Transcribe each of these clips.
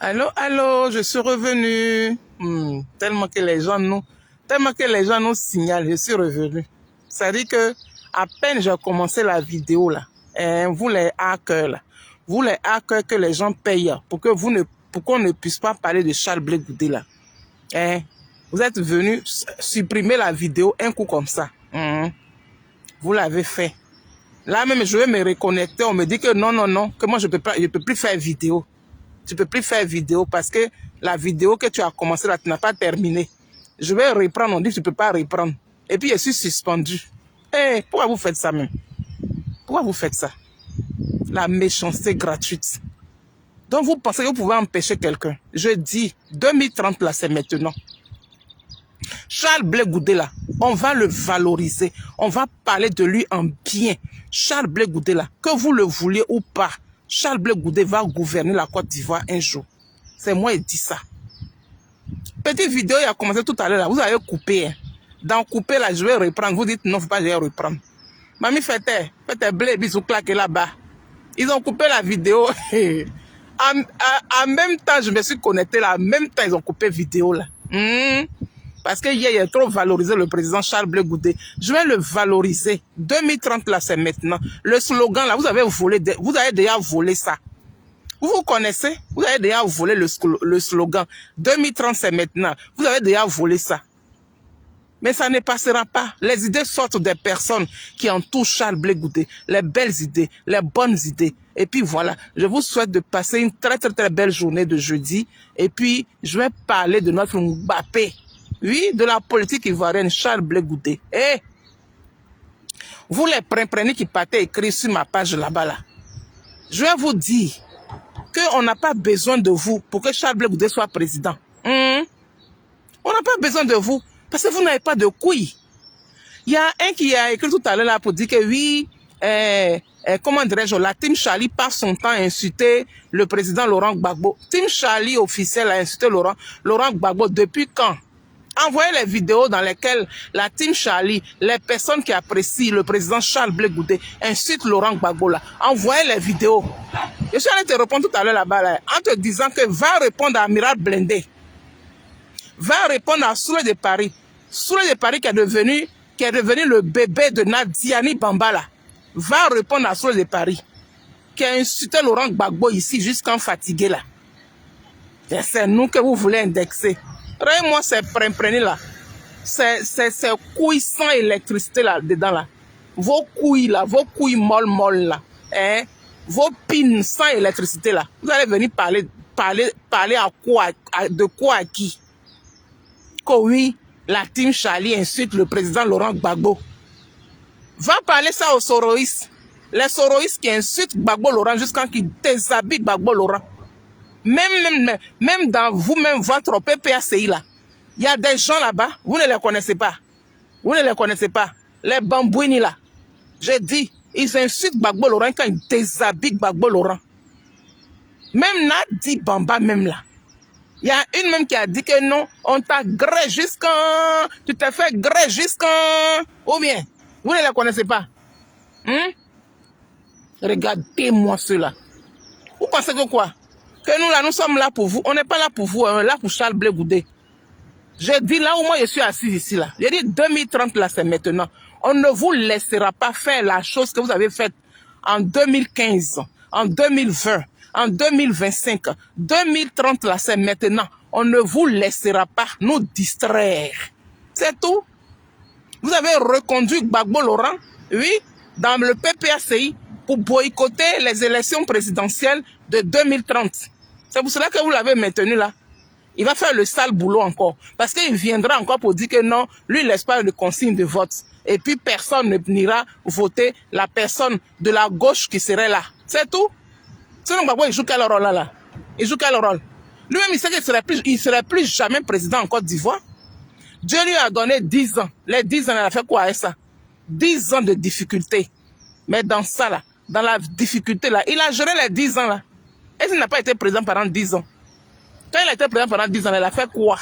Allô, allô, je suis revenu. Tellement que les gens nous signalent, je suis revenu. Ça dit que à peine j'ai commencé la vidéo là, vous les hackers là, vous les hackers que les gens payent pour qu'on ne puisse pas parler de Charles Blé Goudé là. Vous êtes venus supprimer la vidéo un coup comme ça. Vous l'avez fait. Là même je vais me reconnecter, on me dit que non, que moi je peux plus faire vidéo. Tu peux plus faire vidéo parce que la vidéo que tu as commencé là, tu n'as pas terminé. Je vais reprendre, on dit que tu ne peux pas reprendre. Et puis je suis suspendu. Pourquoi vous faites ça même? Pourquoi vous faites ça? La méchanceté gratuite. Donc vous pensez que vous pouvez empêcher quelqu'un? Je dis, 2030 là, c'est maintenant. Charles Blé Goudé là, on va le valoriser. On va parler de lui en bien. Charles Blé Goudé là, que vous le vouliez ou pas, Charles Blé Goudé va gouverner la Côte d'Ivoire un jour. C'est moi qui dis ça. Petite vidéo, il a commencé tout à l'heure là. Vous avez coupé. Dans couper là, je vais reprendre. Vous dites non, faut pas que je vais reprendre. Mamie faites blé, bisous, claquez là-bas. Ils ont coupé la vidéo. En même temps, je me suis connecté là. En même temps, ils ont coupé vidéo là. Parce que hier, il a trop valorisé le président Charles Blé Goudé. Je vais le valoriser. 2030 là, c'est maintenant. Le slogan là, vous avez déjà volé ça. Vous connaissez? Vous avez déjà volé le slogan. 2030 c'est maintenant. Vous avez déjà volé ça. Mais ça ne passera pas. Les idées sortent des personnes qui entourent Charles Blé Goudé. Les belles idées, les bonnes idées. Et puis voilà, je vous souhaite de passer une très belle journée de jeudi. Et puis, je vais parler de notre Mbappé. Oui, de la politique ivoirienne, Charles Blé Goudé. Vous les prenez qui partez écrire sur ma page là-bas là. Je vais vous dire qu'on n'a pas besoin de vous pour que Charles Blé Goudé soit président. On n'a pas besoin de vous parce que vous n'avez pas de couilles. Il y a un qui a écrit tout à l'heure là pour dire que oui, comment dirais-je, la Team Charlie passe son temps à insulter le président Laurent Gbagbo. Team Charlie officiel a insulté Laurent Gbagbo depuis quand? Envoyez les vidéos dans lesquelles la Team Charlie, les personnes qui apprécient le président Charles Blé Goudé, insultent Laurent Gbagbo là. Envoyez les vidéos. Je suis allé te répondre tout à l'heure là-bas là, en te disant que va répondre à Amiral Blindé. Va répondre à Soule de Paris. Soule de Paris qui est devenu le bébé de Nadiani Bambala. Va répondre à Soule de Paris qui a insulté Laurent Gbagbo ici jusqu'en fatigué là. C'est nous que vous voulez indexer. Regardez-moi ces premprenés là. Ces couilles sans électricité là dedans là. Vos couilles là, vos couilles molles là. Vos pines sans électricité là. Vous allez venir parler à quoi, de quoi à qui? Que oui, la Team Charlie insulte le président Laurent Gbagbo. Va parler ça aux soroïstes. Les soroïstes qui insultent Gbagbo Laurent jusqu'à qu'ils déshabillent Gbagbo Laurent. Même dans vous-même, votre PPACI là, il y a des gens là-bas, vous ne les connaissez pas. Vous ne les connaissez pas. Les bambouini là. J'ai dit, ils insultent Gbagbo Laurent quand ils déshabillent Gbagbo Laurent. Même Nadi Bamba même là. Il y a une même qui a dit que non, on t'a gré jusqu'en... Tu t'es fait gré jusqu'en... Ou bien, vous ne les connaissez pas. Regardez-moi cela. Vous pensez que quoi? Que nous là, nous sommes là pour vous. On n'est pas là pour vous, on est là pour Charles Blé Goudé. J'ai dit là où moi je suis assis ici là. J'ai dit 2030 là, c'est maintenant. On ne vous laissera pas faire la chose que vous avez faite en 2015, en 2020, en 2025. 2030 là, c'est maintenant. On ne vous laissera pas nous distraire. C'est tout. Vous avez reconduit Gbagbo Laurent, oui, dans le PPACI pour boycotter les élections présidentielles de 2030. C'est pour cela que vous l'avez maintenu là. Il va faire le sale boulot encore. Parce qu'il viendra encore pour dire que non, lui, il laisse pas de consigne de vote. Et puis, personne ne n'ira voter la personne de la gauche qui serait là. C'est tout. Sinon, Gbagbo, il joue quel rôle là? Il joue quel rôle? Lui-même, il sait qu'il serait plus jamais président en Côte d'Ivoire. Dieu lui a donné 10 ans. Les 10 ans, il a fait quoi avec ça? 10 ans de difficulté. Mais dans ça là, dans la difficulté là, il a géré les 10 ans là. Et il n'a pas été président pendant 10 ans. Quand il a été président pendant 10 ans, il a fait quoi?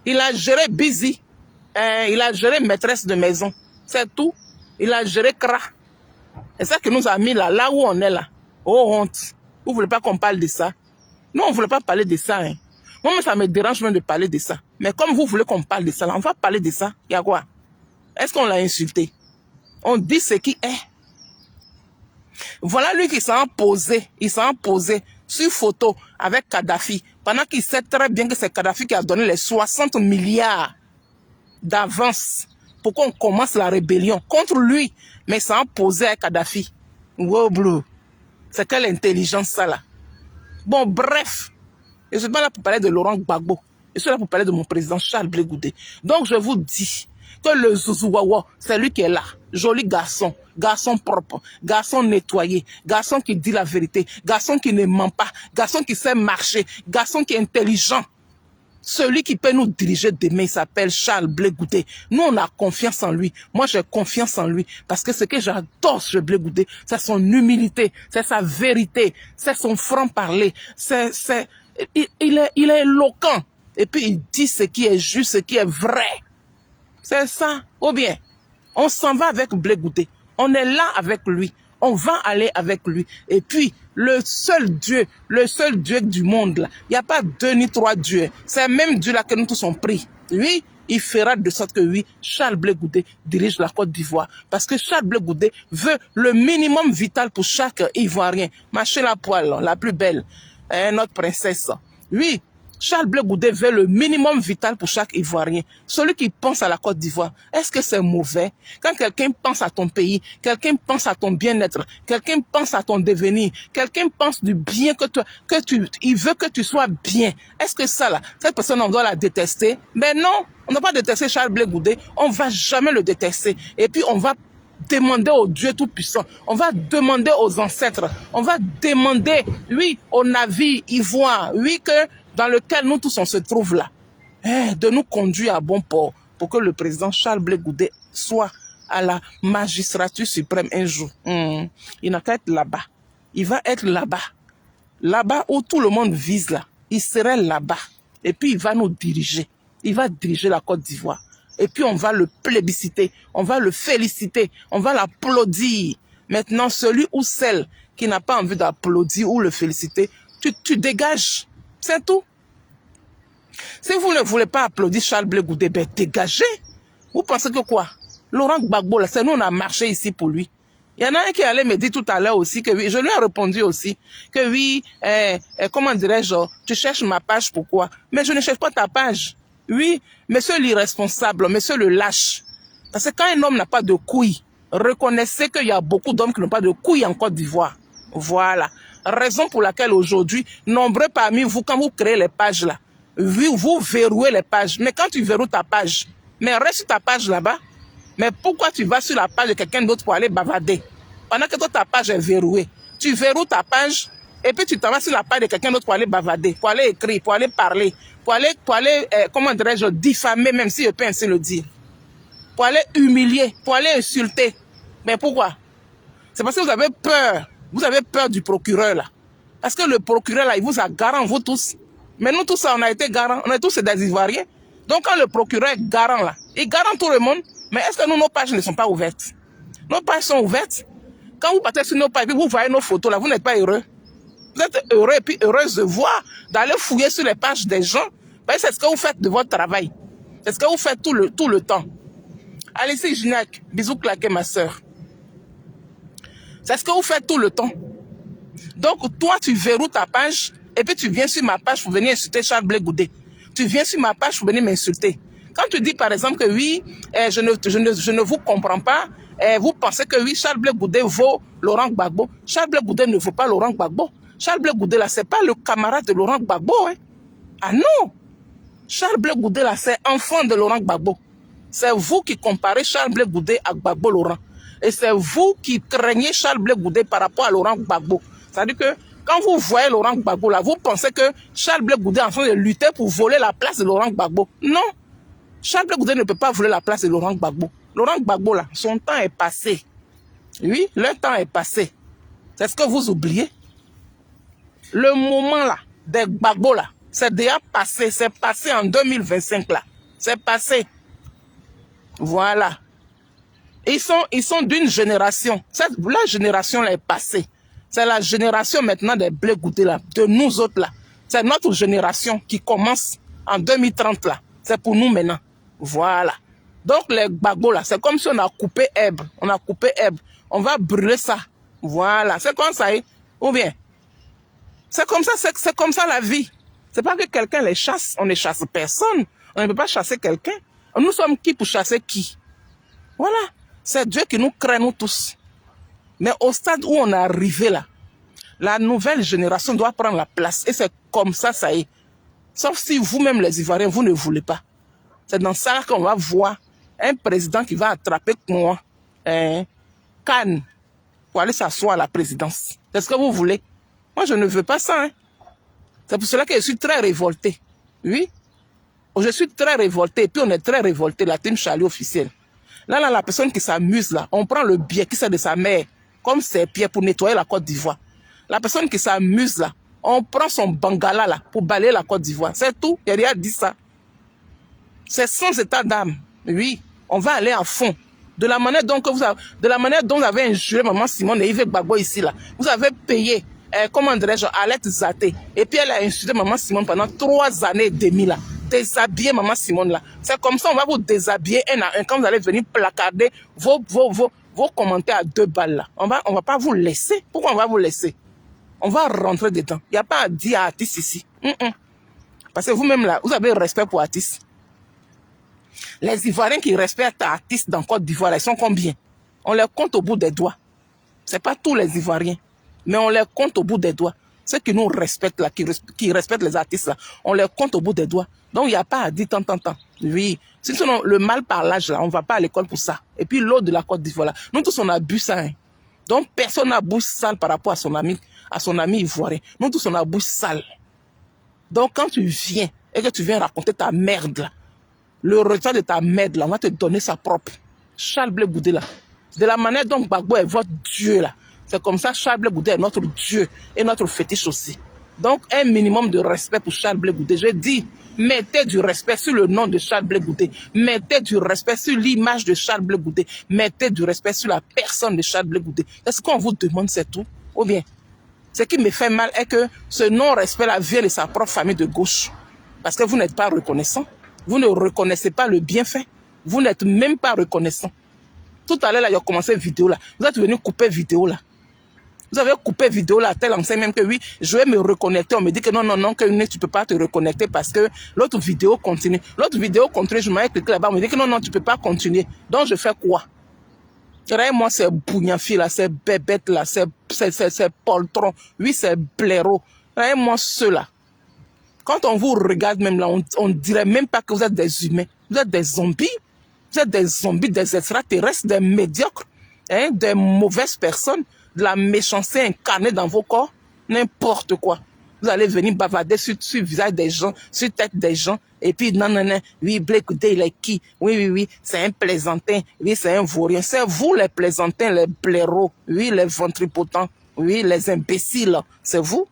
Il a géré busy. Il a géré maîtresse de maison. C'est tout. Il a géré CRA. C'est ça qui nous a mis là où on est là. Oh honte. Vous ne voulez pas qu'on parle de ça? Nous, on ne voulait pas parler de ça. Hein. Moi, ça me dérange même de parler de ça. Mais comme vous voulez qu'on parle de ça, là, on va parler de ça. Il y a quoi? Est-ce qu'on l'a insulté? On dit ce qui est. Voilà lui qui s'est imposé. Il s'est imposé sur photo avec Kadhafi. Pendant qu'il sait très bien que c'est Kadhafi qui a donné les 60 milliards d'avance pour qu'on commence la rébellion contre lui. Mais il s'est imposé avec Kadhafi. Wow, bleu. C'est quelle intelligence ça là? Bon, bref. Je ne suis pas là pour parler de Laurent Gbagbo. Je suis là pour parler de mon président Charles Blé Goudé. Donc, je vous dis que le Zouzouawa, c'est lui qui est là. Joli garçon, garçon propre, garçon nettoyé, garçon qui dit la vérité, garçon qui ne ment pas, garçon qui sait marcher, garçon qui est intelligent. Celui qui peut nous diriger demain, il s'appelle Charles Blé Goudé. Nous, on a confiance en lui. Moi, j'ai confiance en lui. Parce que ce que j'adore chez Blé Goudé, c'est son humilité, c'est sa vérité, c'est son franc-parler. Il est éloquent. Et puis, il dit ce qui est juste, ce qui est vrai. C'est ça. Ou bien, on s'en va avec Blé Goudé. On est là avec lui. On va aller avec lui. Et puis, le seul Dieu du monde, là, il n'y a pas 2 ni 3 dieux. C'est même Dieu là que nous tous sommes pris. Lui, il fera de sorte que oui, Charles Blé Goudé dirige la Côte d'Ivoire. Parce que Charles Blé Goudé veut le minimum vital pour chaque Ivoirien. Marcher la poêle, la plus belle, notre princesse. Oui. Charles Blé Goudé veut le minimum vital pour chaque Ivoirien. Celui qui pense à la Côte d'Ivoire, est-ce que c'est mauvais? Quand quelqu'un pense à ton pays, quelqu'un pense à ton bien-être, quelqu'un pense à ton devenir, quelqu'un pense du bien il veut que tu sois bien. Est-ce que ça là, cette personne on doit la détester? Mais non, on ne doit pas détester Charles Blé Goudé. On va jamais le détester. Et puis on va demander au Dieu Tout-Puissant, on va demander aux ancêtres, on va demander, oui, au navire ivoire, oui, dans lequel nous tous on se trouve là, de nous conduire à bon port pour que le président Charles Blé Goudé soit à la magistrature suprême un jour. Il n'a qu'à être là-bas. Il va être là-bas. Là-bas où tout le monde vise là. Il serait là-bas. Et puis il va nous diriger. Il va diriger la Côte d'Ivoire. Et puis on va le plébisciter. On va le féliciter. On va l'applaudir. Maintenant, celui ou celle qui n'a pas envie d'applaudir ou le féliciter, tu dégages. C'est tout. Si vous ne voulez pas applaudir Charles Blé Goudé, ben dégagez. Vous pensez que quoi? Laurent Gbagbo, c'est nous, on a marché ici pour lui. Il y en a un qui allait me dire tout à l'heure aussi que oui, je lui ai répondu aussi que oui, comment dirais-je, tu cherches ma page, pourquoi? Mais je ne cherche pas ta page. Oui, monsieur l'irresponsable, monsieur le lâche. Parce que quand un homme n'a pas de couilles, reconnaissez qu'il y a beaucoup d'hommes qui n'ont pas de couilles en Côte d'Ivoire. Voilà. Raison pour laquelle aujourd'hui, nombreux parmi vous, quand vous créez les pages là, vous verrouillez les pages. Mais quand tu verrouilles ta page, mais reste sur ta page là-bas. Mais pourquoi tu vas sur la page de quelqu'un d'autre pour aller bavarder? Pendant que toi, ta page est verrouillée. Tu verrouilles ta page et puis tu t'en vas sur la page de quelqu'un d'autre pour aller bavarder, pour aller écrire, pour aller parler, pour aller comment dirais-je, diffamer, même si je peux ainsi le dire. Pour aller humilier, pour aller insulter. Mais pourquoi? C'est parce que vous avez peur. Vous avez peur du procureur là. Parce que le procureur là, il vous a garant, vous tous. Mais nous tous, on a été garant. On est tous des Ivoiriens. Donc quand le procureur est garant là, il garant tout le monde. Mais est-ce que nous, nos pages ne sont pas ouvertes? Nos pages sont ouvertes. Quand vous partez sur nos pages, vous voyez nos photos là, vous n'êtes pas heureux. Vous êtes heureux et puis heureuse de voir, d'aller fouiller sur les pages des gens. C'est ce que vous faites de votre travail. C'est ce que vous faites tout le temps. Allez-y, Ginac, bisous claqués, ma soeur. C'est ce que vous faites tout le temps. Donc, toi, tu verrouilles ta page et puis tu viens sur ma page pour venir insulter Charles Blé Goudé. Tu viens sur ma page pour venir m'insulter. Quand tu dis, par exemple, que oui, je ne vous comprends pas, vous pensez que oui, Charles Blé Goudé vaut Laurent Gbagbo. Charles Blé Goudé ne vaut pas Laurent Gbagbo. Charles Blé Goudé, là, c'est pas le camarade de Laurent Gbagbo. Hein. Ah non! Charles Blé Goudé, là, c'est enfant de Laurent Gbagbo. C'est vous qui comparez Charles Blé Goudé à Gbagbo Laurent. Et c'est vous qui craignez Charles Blé Goudé par rapport à Laurent Gbagbo. C'est-à-dire que quand vous voyez Laurent Gbagbo là, vous pensez que Charles Blé Goudé est en train de lutter pour voler la place de Laurent Gbagbo. Non. Charles Blé Goudé ne peut pas voler la place de Laurent Gbagbo. Laurent Gbagbo là, son temps est passé. Oui, le temps est passé. C'est ce que vous oubliez. Le moment là, des Gbagbo là, c'est déjà passé. C'est passé en 2025 là. C'est passé. Voilà. Ils sont d'une génération. La génération là est passée. C'est la génération maintenant des Blé Goudé là, de nous autres là. C'est notre génération qui commence en 2030 là. C'est pour nous maintenant. Voilà. Donc les bagos là, c'est comme si on a coupé herbe. On a coupé herbe. On va brûler ça. Voilà. C'est comme ça. Ou bien, c'est comme ça la vie. C'est pas que quelqu'un les chasse. On ne chasse personne. On ne peut pas chasser quelqu'un. Nous sommes qui pour chasser qui? Voilà. C'est Dieu qui nous crée, nous tous. Mais au stade où on est arrivé là, la nouvelle génération doit prendre la place. Et c'est comme ça, ça y est. Sauf si vous-même, les Ivoiriens, vous ne voulez pas. C'est dans ça qu'on va voir un président qui va attraper moi, Cannes, pour aller s'asseoir à la présidence. C'est ce que vous voulez. Moi, je ne veux pas ça. Hein. C'est pour cela que je suis très révolté. Oui. Je suis très révolté. Et puis, on est très révolté, la team Charlie officielle. Là, la personne qui s'amuse, là, on prend le biais qui sert de sa mère, comme ses pieds pour nettoyer la Côte d'Ivoire. La personne qui s'amuse, là, on prend son bangala, là, pour balayer la Côte d'Ivoire. C'est tout. Il n'y a rien dit ça. C'est sans état d'âme. Oui. On va aller à fond. De la manière dont vous avez injuré Maman Simone et Yves Gbagbo ici, là. Vous avez payé, comment dirais-je, Alette Zaté. Et puis elle a insulté Maman Simone pendant 3 années et demie, là. Déshabiller Maman Simone, là. C'est comme ça, on va vous déshabiller un à un quand vous allez venir placarder vos commentaires à 2 balles, là. On va pas vous laisser. Pourquoi on va vous laisser? On va rentrer dedans. Il n'y a pas à dire à artiste ici. Parce que vous-même, là, vous avez respect pour artiste. Les Ivoiriens qui respectent artistes dans Côte d'Ivoire, ils sont combien? On les compte au bout des doigts. Ce n'est pas tous les Ivoiriens, mais on les compte au bout des doigts. Ceux qui nous respectent, là, qui respectent les artistes, là, on les compte au bout des doigts. Donc, il n'y a pas à dire tant. Oui. Sinon, le mal parlage, là, on ne va pas à l'école pour ça. Et puis, l'autre de la Côte d'Ivoire, là, nous tous, on a bu ça. Hein. Donc, personne n'a bouche sale par rapport à son ami ivoirien. Nous tous, on a bouche sale. Donc, quand tu viens et que tu viens raconter ta merde, là, le retard de ta merde, là, on va te donner sa propre. Charles Blé Goudé, là. De la manière dont Gbagbo est votre Dieu, là. C'est comme ça, Charles Blé Goudé est notre Dieu et notre fétiche aussi. Donc, un minimum de respect pour Charles Blé Goudé. Je dis, mettez du respect sur le nom de Charles Blé Goudé. Mettez du respect sur l'image de Charles Blé Goudé. Mettez du respect sur la personne de Charles Blé Goudé. Est-ce qu'on vous demande, c'est tout? Ou bien, ce qui me fait mal est que ce non-respect-là vient de sa propre famille de gauche. Parce que vous n'êtes pas reconnaissant. Vous ne reconnaissez pas le bienfait. Vous n'êtes même pas reconnaissant. Tout à l'heure, là, il a commencé vidéo là. Vous êtes venu couper vidéo là. Vous avez coupé vidéo là, tel enseigne même que oui, je vais me reconnecter. On me dit que non, que tu ne peux pas te reconnecter parce que l'autre vidéo continue. L'autre vidéo continue, je m'avais cliqué là-bas. On me dit que non, tu ne peux pas continuer. Donc, je fais quoi? Moi, c'est bougnafi là, c'est bébête là, c'est poltron. Oui, c'est blaireau. Moi, ceux-là. Quand on vous regarde même là, on dirait même pas que vous êtes des humains. Vous êtes des zombies. Vous êtes des zombies, des extraterrestres, des médiocres, hein, des mauvaises personnes, de la méchanceté incarnée dans vos corps. N'importe quoi. Vous allez venir bavarder sur le visage des gens, sur la tête des gens. Et puis, non, oui, Blé Goudé, il est qui? Oui, c'est un plaisantin. Oui, c'est un vaurien. C'est vous les plaisantins, les blaireaux. Oui, les ventripotents. Oui, les imbéciles. C'est vous.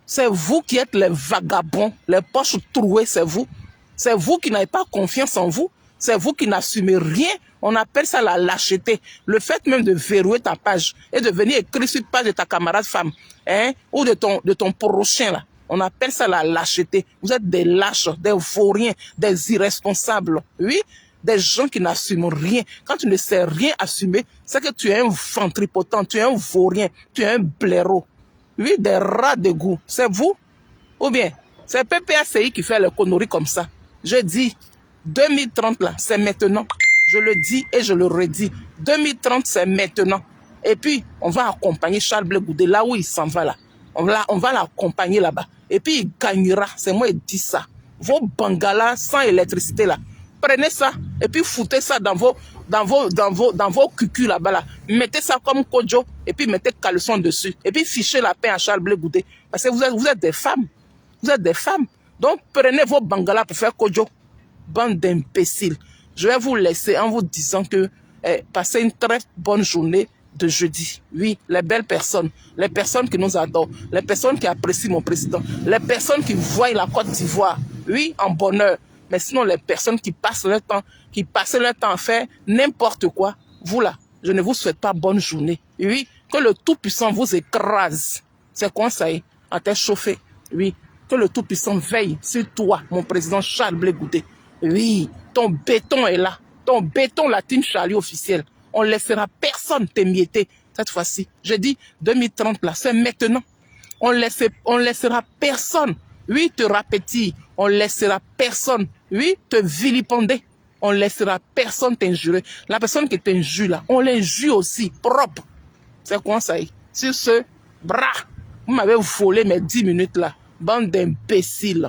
C'est vous qui êtes les vagabonds, les poches trouées, c'est vous. C'est vous qui n'avez pas confiance en vous. C'est vous qui n'assumez rien. On appelle ça la lâcheté. Le fait même de verrouiller ta page et de venir écrire sur la page de ta camarade femme, hein, ou de ton prochain, là. On appelle ça la lâcheté. Vous êtes des lâches, des vauriens, des irresponsables. Oui, des gens qui n'assument rien. Quand tu ne sais rien assumer, c'est que tu es un ventripotent, tu es un vaurien, tu es un blaireau. Oui, des rats de goût. C'est vous? Ou bien, c'est PPACI qui fait le conneries comme ça. Je dis, 2030 là, c'est maintenant. Je le dis et je le redis. 2030, c'est maintenant. Et puis, on va accompagner Charles Blé Goudé là où il s'en va là. On va l'accompagner là-bas. Et puis, il gagnera. C'est moi qui dis ça. Vos bangalas sans électricité là. Prenez ça et puis foutez ça dans vos cucus là-bas là. Mettez ça comme Kojo et puis mettez caleçon dessus. Et puis fichez la paix à Charles Blé Goudé. Parce que vous êtes des femmes. Vous êtes des femmes. Donc prenez vos bangalas pour faire Kojo. Bande d'imbéciles. Je vais vous laisser en vous disant que passez une très bonne journée de jeudi. Oui, les belles personnes, les personnes qui nous adorent, les personnes qui apprécient mon président, les personnes qui voient la Côte d'Ivoire, oui, en bonheur. Mais sinon, les personnes qui passent leur temps à faire n'importe quoi, vous là, je ne vous souhaite pas bonne journée. Oui, que le Tout-Puissant vous écrase. C'est quoi ça? En tête chauffée. Oui, que le Tout-Puissant veille sur toi, mon président Charles Blé Goudé. Oui, ton béton est là. Ton béton, la team Charlie officielle. On ne laissera personne t'émietter cette fois-ci. Je dis 2030 là, c'est maintenant. On laissera personne, oui, te rapetir. On laissera personne, oui, te vilipender. On laissera personne t'injurer. La personne qui t'injure là, on l'injure aussi, propre. C'est quoi ça? Sur ce bras, vous m'avez volé mes 10 minutes là. Bande d'imbéciles.